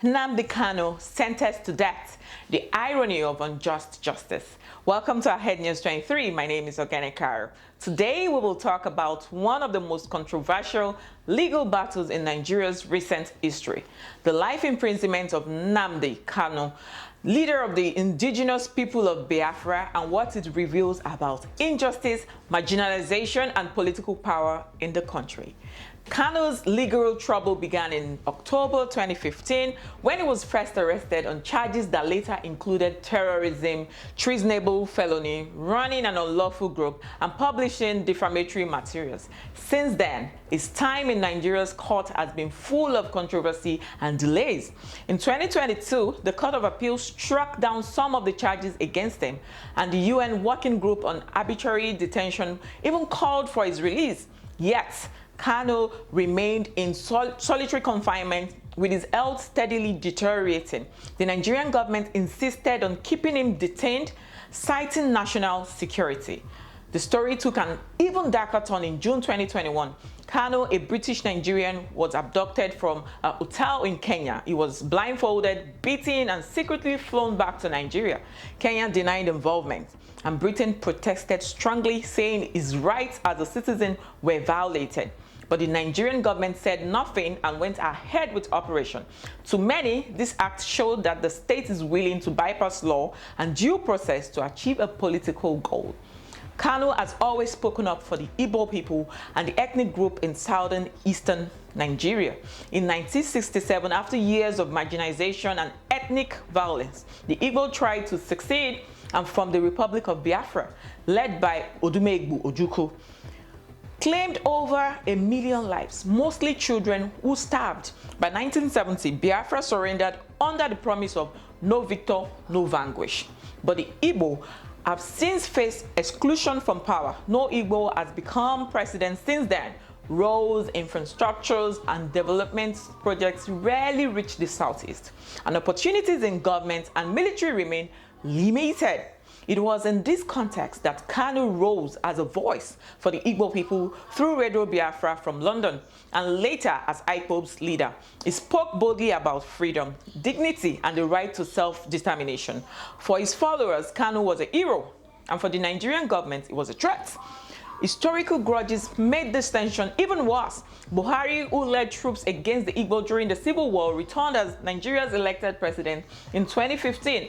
Nnamdi Kanu sentenced to death. The irony of unjust justice. Welcome to our Head News 23. My name is Nnamdi Kanu. Today we will talk about one of the most controversial legal battles in Nigeria's recent history, the life imprisonment of Nnamdi Kanu, leader of the indigenous people of Biafra, and what it reveals about injustice, marginalization, and political power in the country. Kanu's legal trouble began in October 2015 when he was first arrested on charges that later included terrorism, treasonable felony, running an unlawful group, and publishing defamatory materials. Since then, his time in Nigeria's court has been full of controversy and delays. In 2022, the Court of Appeal struck down some of the charges against him, and the UN Working Group on Arbitrary Detention even called for his release. Yet, Kanu remained in solitary confinement with his health steadily deteriorating. The Nigerian government insisted on keeping him detained, citing national security. The story took an even darker turn in June 2021. Kanu, a British Nigerian, was abducted from a hotel in Kenya. He was blindfolded, beaten, and secretly flown back to Nigeria. Kenya denied involvement, and Britain protested strongly, saying his rights as a citizen were violated. But the Nigerian government said nothing and went ahead with operation. To many, this act showed that the state is willing to bypass law and due process to achieve a political goal. Kanu has always spoken up for the IPOB people and the ethnic group in southern eastern Nigeria. In 1967, after years of marginalization and ethnic violence, the Igbo tried to succeed and formed the Republic of Biafra, led by Odumegwu Ojukwu, claimed over 1 million lives, mostly children who starved. By 1970, Biafra surrendered under the promise of no victor, no vanquish. But the Igbo have since faced exclusion from power. No Igbo has become president since then. Roads, infrastructures, and development projects rarely reach the southeast, and opportunities in government and military remain limited. It was in this context that Kanu rose as a voice for the Igbo people through Radio Biafra from London, and later as IPOB's leader. He spoke boldly about freedom, dignity, and the right to self-determination. For his followers, Kanu was a hero, and for the Nigerian government, it was a threat. Historical grudges made this tension even worse. Buhari, who led troops against the Igbo during the Civil War, returned as Nigeria's elected president in 2015.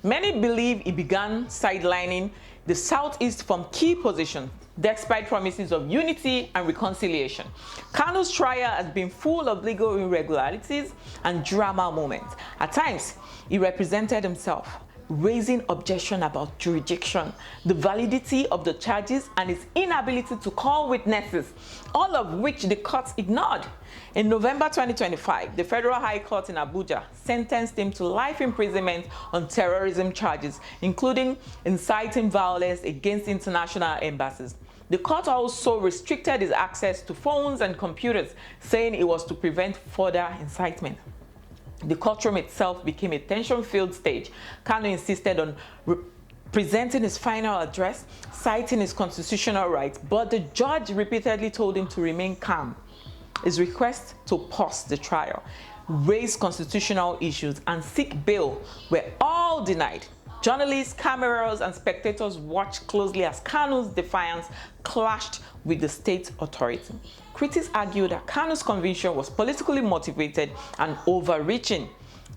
Many believe he began sidelining the Southeast from key positions, despite promises of unity and reconciliation. Kanu's trial has been full of legal irregularities and drama moments. At times, he represented himself, raising objection about jurisdiction, the validity of the charges, and his inability to call witnesses, all of which the courts ignored. In November 2025, the Federal High Court in Abuja sentenced him to life imprisonment on terrorism charges, including inciting violence against international embassies. The court also restricted his access to phones and computers, saying it was to prevent further incitement. The courtroom itself became a tension-filled stage. Kanu insisted on presenting his final address, citing his constitutional rights, but the judge repeatedly told him to remain calm. His request to pause the trial, raise constitutional issues, and seek bail were all denied. Journalists, cameras, and spectators watched closely as Kanu's defiance clashed with the state authority. Critics argued that Kanu's conviction was politically motivated and overreaching.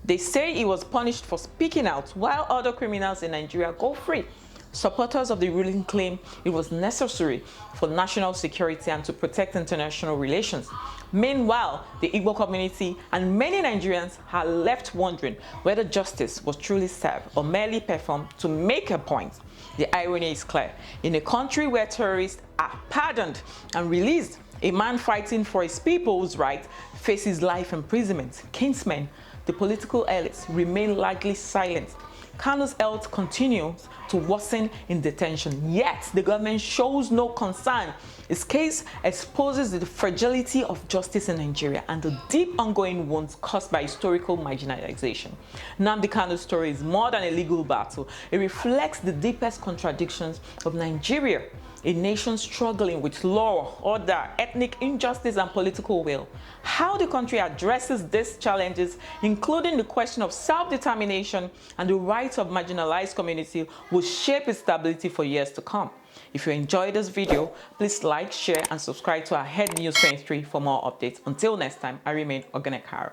They say he was punished for speaking out, while other criminals in Nigeria go free. Supporters of the ruling claim it was necessary for national security and to protect international relations. Meanwhile, the Igbo community and many Nigerians are left wondering whether justice was truly served or merely performed to make a point. The irony is clear. In a country where terrorists are pardoned and released, a man fighting for his people's rights faces life imprisonment. Kinsmen, the political elites, remain largely silent. Kanu's health continues to worsen in detention, yet the government shows no concern. His case exposes the fragility of justice in Nigeria and the deep ongoing wounds caused by historical marginalization. Nnamdi Kanu's story is more than a legal battle. It reflects the deepest contradictions of Nigeria. a nation struggling with law, order, ethnic injustice, and political will. How the country addresses these challenges, including the question of self-determination and the rights of marginalized communities, will shape its stability for years to come. If you enjoyed this video, please like, share, and subscribe to our Head News 23 for more updates. Until next time, I remain Ogenekaro.